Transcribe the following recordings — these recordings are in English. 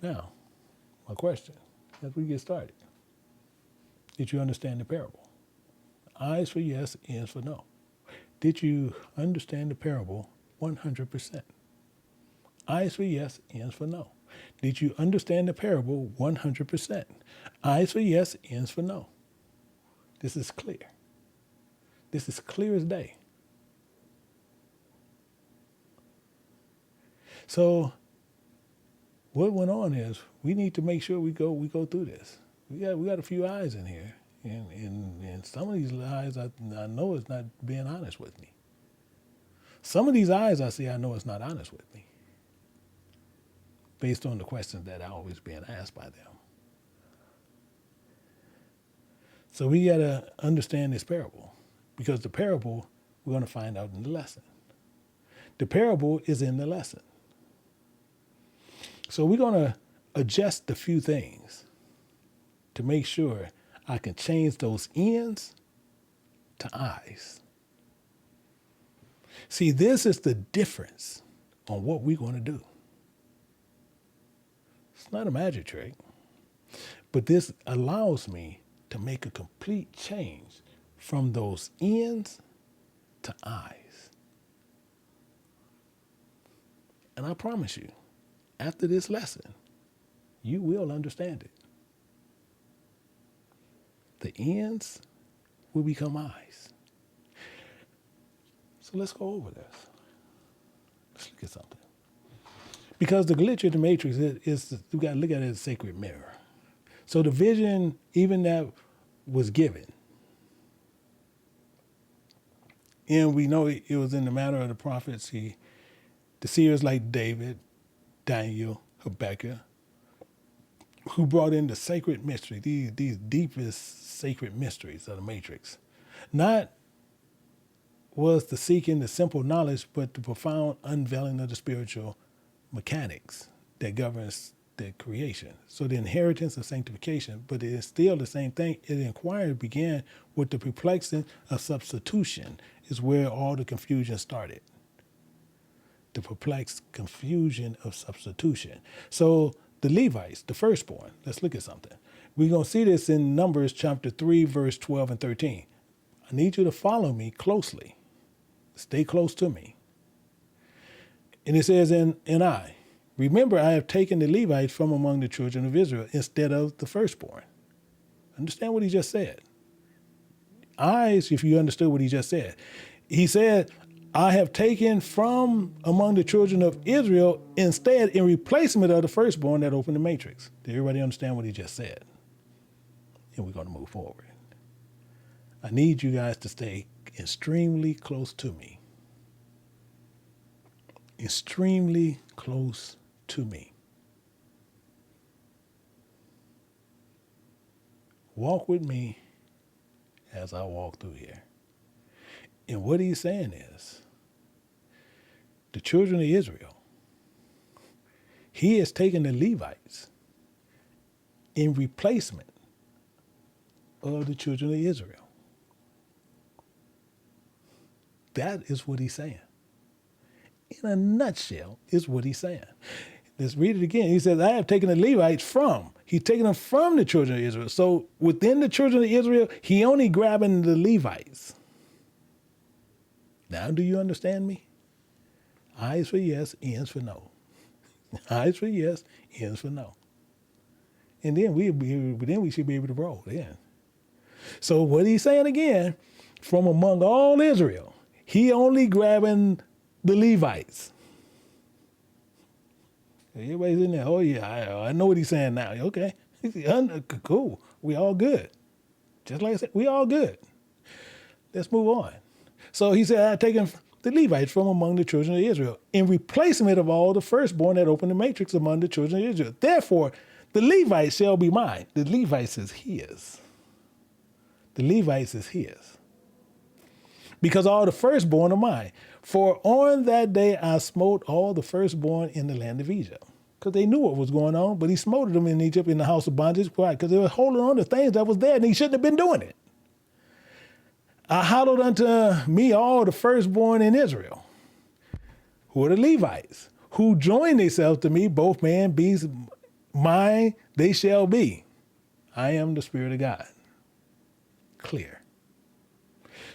Now, my question as we get started. Did you understand the parable? Eyes for yes, ears for no. Did you understand the parable 100%? Eyes for yes, ears for no. Did you understand the parable 100%? Eyes for yes, ears for no. This is clear. This is clear as day. So what went on is we need to make sure we go through this. We got a few eyes in here, and some of these eyes I know is not being honest with me. Some of these eyes I see I know it's not honest with me, based on the questions that are always being asked by them. So we got to understand this parable, because the parable we're going to find out in the lesson. The parable is in the lesson. So we're going to adjust a few things to make sure I can change those ends to eyes. See, this is the difference on what we're going to do. It's not a magic trick, but this allows me to make a complete change from those ends to eyes. And I promise you, after this lesson, you will understand it. The ends will become eyes. So let's go over this. Let's look at something. Because the glitch in the matrix is we got to look at it as a sacred mirror. So the vision, even that was given, and we know it was in the matter of the prophets, the seers like David, Daniel, Habakkuk, who brought in the sacred mystery, these deepest sacred mysteries of the matrix. Not was the seeking the simple knowledge, but the profound unveiling of the spiritual mechanics that governs the creation. So the inheritance of sanctification, but it is still the same thing. The inquiry began with the perplexing of substitution, is where all the confusion started. The perplexed confusion of substitution. So the Levites, the firstborn, let's look at something. We're going to see this in Numbers chapter 3, verse 12 and 13. I need you to follow me closely. Stay close to me. And it says, and I, remember I have taken the Levites from among the children of Israel instead of the firstborn. Understand what he just said. Eyes, if you understood what he just said. He said, I have taken from among the children of Israel instead in replacement of the firstborn that opened the matrix. Did everybody understand what he just said? And we're going to move forward. I need you guys to stay extremely close to me. Extremely close to me. Walk with me as I walk through here. And what he's saying is, the children of Israel, he has taken the Levites in replacement of the children of Israel. That is what he's saying. In a nutshell, is what he's saying. Let's read it again. He says, I have taken the Levites from. He's taken them from the children of Israel. So within the children of Israel, he only grabbing the Levites. Now, do you understand me? Eyes for yes, ears for no. Eyes for yes, ears for no. And then we should be able to roll then. So what he's saying again, from among all Israel, he only grabbing the Levites. Everybody's in there. Oh yeah, I know what he's saying now. Okay, cool. We all good. Just like I said, we all good. Let's move on. So he said, I have taken the Levites from among the children of Israel in replacement of all the firstborn that opened the matrix among the children of Israel. Therefore, the Levites shall be mine. The Levites is his. The Levites is his. Because all the firstborn are mine. For on that day I smote all the firstborn in the land of Egypt. Because they knew what was going on, but he smote them in Egypt in the house of bondage. Why? Because they were holding on to things that was there and he shouldn't have been doing it. I hallowed unto me all the firstborn in Israel, who are the Levites, who joined themselves to me, both man, beast, Mine they shall be. I am the Spirit of God. Clear.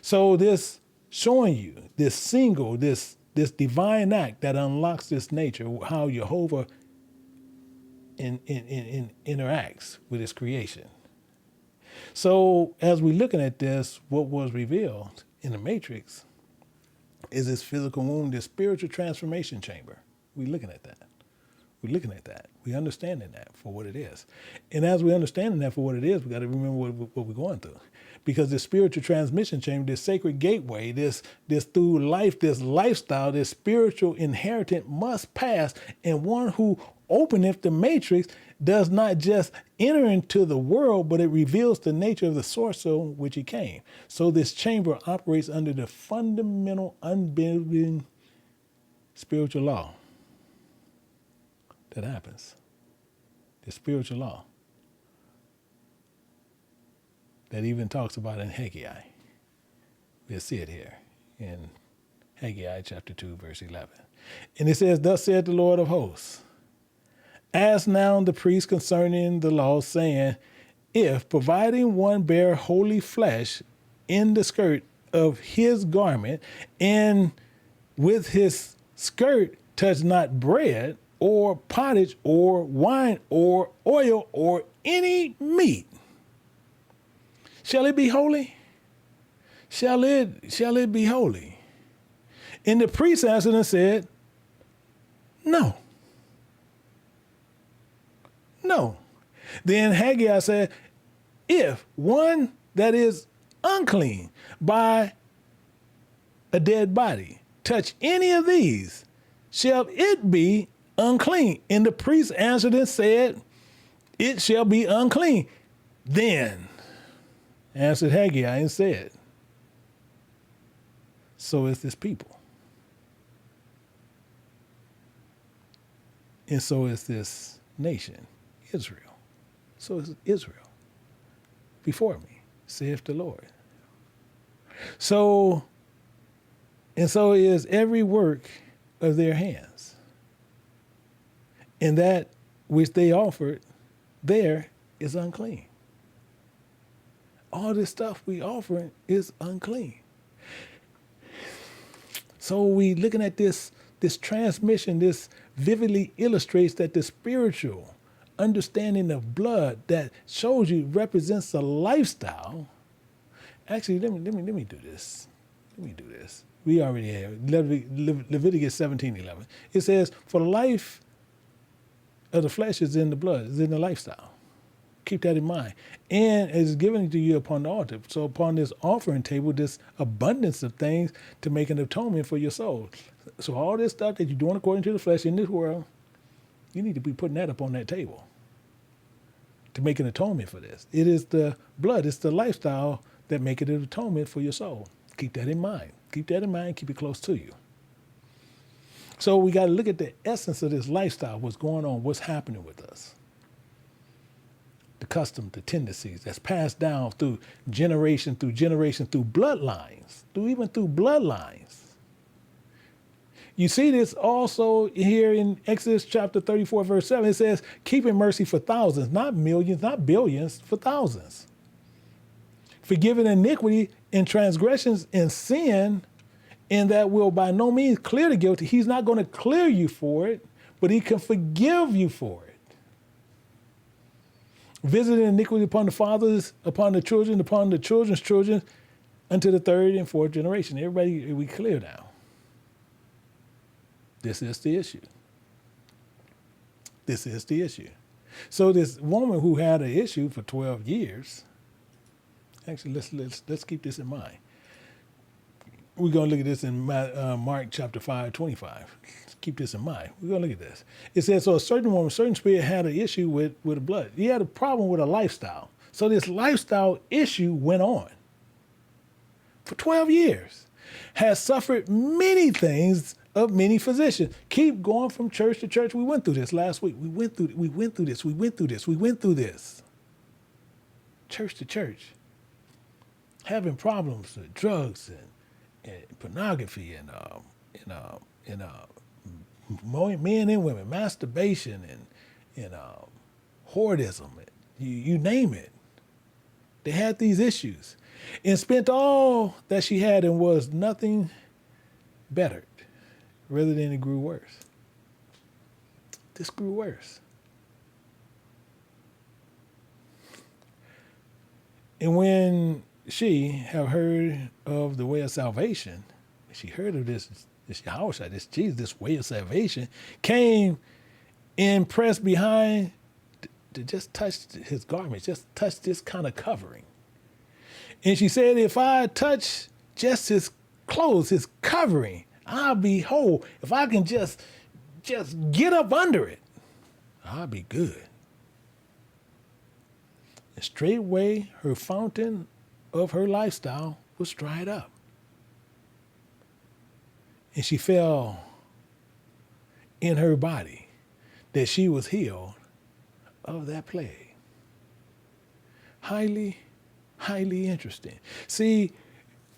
So this showing you this single, this divine act that unlocks this nature, how Jehovah interacts with his creation. So as we're looking at this, what was revealed in the matrix is this physical womb, this spiritual transformation chamber. We're looking at that. We're looking at that. We're understanding that for what it is. And as we're understanding that for what it is, we got to remember what we're going through. Because this spiritual transmission chamber, this sacred gateway, this through life, this lifestyle, this spiritual inheritance must pass. And one who openeth the matrix does not just enter into the world, but it reveals the nature of the source of which he came. So this chamber operates under the fundamental unbending spiritual law that happens. The spiritual law that even talks about in Haggai. We'll see it here in Haggai chapter 2, verse 11. And it says, thus saith the Lord of hosts, ask now the priest concerning the law, saying, if providing one bear holy flesh in the skirt of his garment, and with his skirt touch not bread, or pottage, or wine, or oil, or any meat, shall it be holy? Shall it be holy? And the priest answered and said, no. No. Then Haggai said, if one that is unclean by a dead body touch any of these, shall it be unclean? And the priest answered and said, it shall be unclean. Then answered Haggai and said, so is this people. And so is this nation, Israel. So is Israel before me, saith the Lord. So is every work of their hands. And that which they offered there is unclean. All this stuff we offering is unclean. So we looking at this transmission, this vividly illustrates that the spiritual understanding of blood that shows you represents a lifestyle. Actually, let me do this. Let me do this. We already have Leviticus 17:11. It says, for the life of the flesh is in the blood, is in the lifestyle. Keep that in mind. And it's given to you upon the altar. So upon this offering table, this abundance of things to make an atonement for your soul. So all this stuff that you're doing according to the flesh in this world, you need to be putting that up on that table to make an atonement for this. It is the blood, it's the lifestyle that make it an atonement for your soul. Keep that in mind. Keep that in mind, keep it close to you. So we got to look at the essence of this lifestyle, what's going on, what's happening with us. The custom, the tendencies that's passed down through generation, through bloodlines, through bloodlines. You see this also here in Exodus chapter 34, verse 7. It says, keeping mercy for thousands, not millions, not billions, for thousands. Forgiving iniquity and transgressions and sin, and that will by no means clear the guilty. He's not going to clear you for it, but he can forgive you for it. Visiting iniquity upon the fathers, upon the children, upon the children's children, unto the third and fourth generation. Everybody, we clear now. This is the issue. This is the issue. So this woman who had an issue for 12 years, actually, let's keep this in mind. We're going to look at this in Mark chapter 5:25. Let's keep this in mind. We're going to look at this. It says, so a certain woman, a certain spirit had an issue with the blood. He had a problem with a lifestyle. So this lifestyle issue went on for 12 years. Has suffered many things of many physicians. Keep going from church to church. We went through this last week. We went through this. Church to church. Having problems with drugs and pornography and men and women, masturbation and hoardism, you name it. They had these issues and spent all that she had and was nothing bettered. Rather than it grew worse. This grew worse. And when she have heard of the way of salvation, she heard of this Yahushua, this Jesus, this way of salvation, came and pressed behind to just touch his garments, just touch this kind of covering. And she said, if I touch just his clothes, his covering, I'll be whole. If I can just get up under it, I'll be good. And straightway, her fountain of her lifestyle was dried up. And she felt in her body that she was healed of that plague. Highly, highly interesting. See,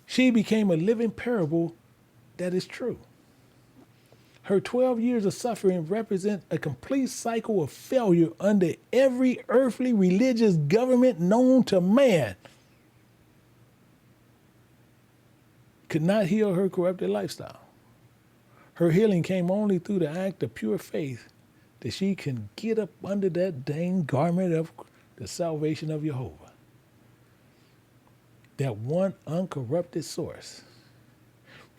she became a living parable that is true. Her 12 years of suffering represent a complete cycle of failure under every earthly religious government known to man. Could not heal her corrupted lifestyle. Her healing came only through the act of pure faith that she can get up under that dang garment of the salvation of Jehovah. That one uncorrupted source.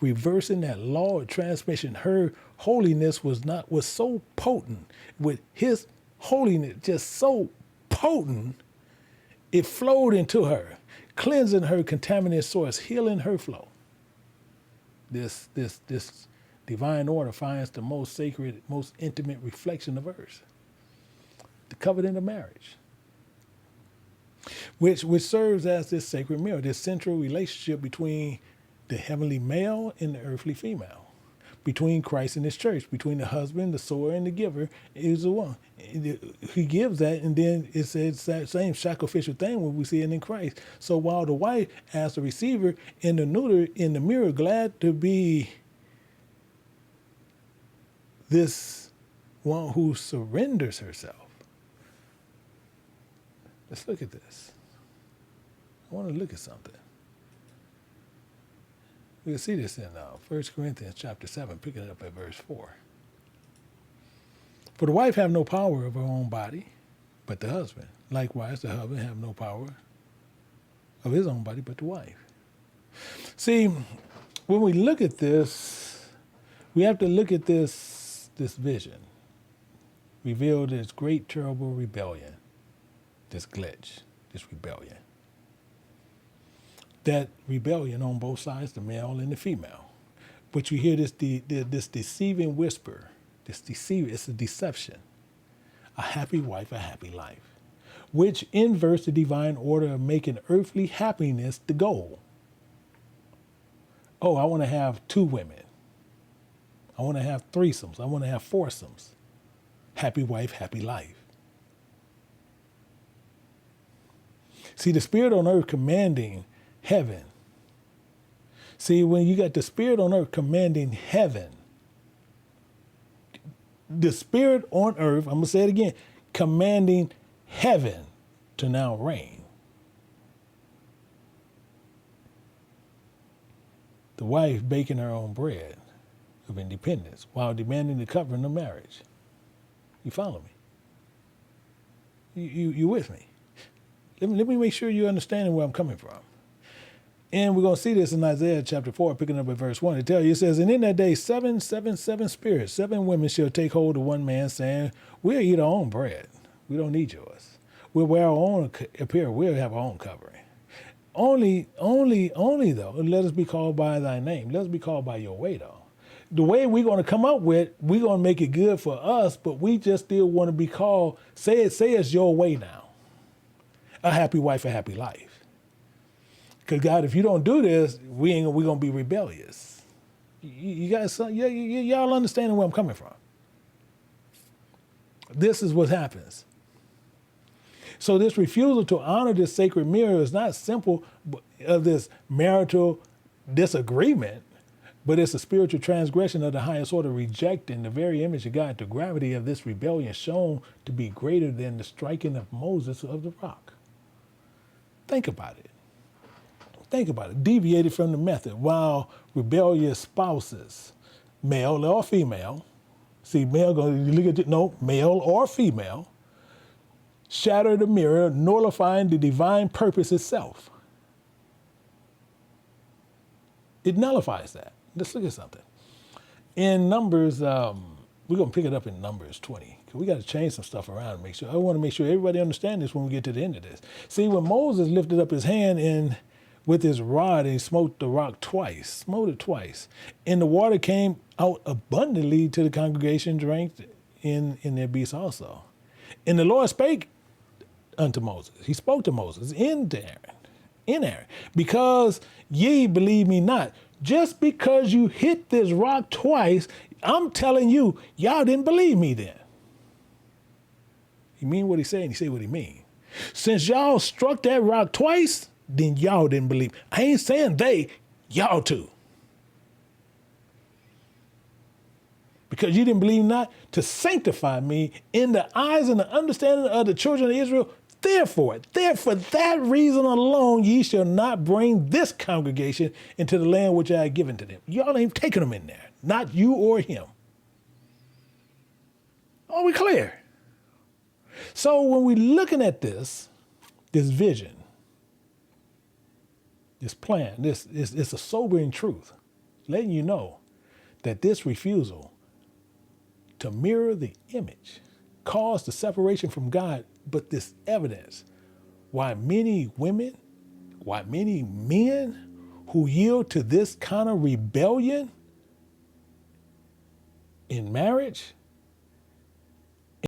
Reversing that law of transmission, her holiness was so potent, with his holiness just so potent, it flowed into her, cleansing her contaminated source, healing her flow. This divine order finds the most sacred, most intimate reflection of earth, the covenant of marriage, which serves as this sacred mirror, this central relationship between the heavenly male and the earthly female, between Christ and his church, between the husband, the sower, and the giver is the one. He gives that, and then it says that same sacrificial thing when we see it in Christ. So while the wife, as the receiver, and the neuter in the mirror, glad to be this one who surrenders herself. Let's look at this. I want to look at something. We can see this in 1 Corinthians chapter 7, picking it up at verse 4. For the wife have no power of her own body, but the husband. Likewise, the husband have no power of his own body, but the wife. See, when we look at this, we have to look at this vision revealed as great, terrible rebellion, this glitch, this rebellion. That rebellion on both sides, the male and the female. But you hear this deceiving whisper, it's a deception. A happy wife, a happy life, which inverts the divine order of making earthly happiness the goal. Oh, I want to have 2 women. I want to have threesomes. I want to have foursomes. Happy wife, happy life. See, the spirit on earth commanding heaven. See, when you got the spirit on earth commanding heaven, the spirit on earth, I'm going to say it again, commanding heaven to now reign. The wife baking her own bread of independence while demanding the covering of marriage. You follow me? You with me? Let me make sure you're understanding where I'm coming from. And we're going to see this in Isaiah chapter 4, picking up at verse 1. It says, and in that day, seven spirits, 7 women shall take hold of one man, saying, we'll eat our own bread. We don't need yours. We'll wear our own apparel. We'll have our own covering. Only though, let us be called by thy name. Let us be called by your way, though. The way we're going to come up with, we're going to make it good for us, but we just still want to be called, say it's your way now. A happy wife, a happy life. Because God, if you don't do this, we're going to be rebellious. You guys, y'all understanding where I'm coming from. This is what happens. So this refusal to honor this sacred mirror is not simple of this marital disagreement, But it's a spiritual transgression of the highest order, rejecting the very image of God. The gravity of this rebellion shown to be greater than the striking of Moses of the rock. Think about it. Think about it. Deviated from the method, while rebellious spouses, male or female, see, male, look at it, no, male or female, shatter the mirror, nullifying the divine purpose itself. It nullifies that. Let's look at something. In Numbers, we're going to pick it up in Numbers 20. We got to change some stuff around and make sure. I want to make sure everybody understands this when we get to the end of this. See, when Moses lifted up his hand with his rod and he smote the rock twice, smote it twice, and the water came out abundantly to the congregation, drank in their beasts also. And the Lord spake unto Moses. He spoke to Moses in Aaron, because ye believe me not. Just because you hit this rock twice, I'm telling you, y'all didn't believe me then. He mean what he said, and he said what he mean. Since y'all struck that rock twice, then y'all didn't believe. I ain't saying they, y'all too. Because you didn't believe not to sanctify me in the eyes and the understanding of the children of Israel. Therefore, for that reason alone, ye shall not bring this congregation into the land which I have given to them. Y'all ain't taking them in there, not you or him. Are we clear? So when we're looking at this vision, this plan, it's a sobering truth, letting you know that this refusal to mirror the image caused the separation from God. But this evidence why many women, why many men who yield to this kind of rebellion in marriage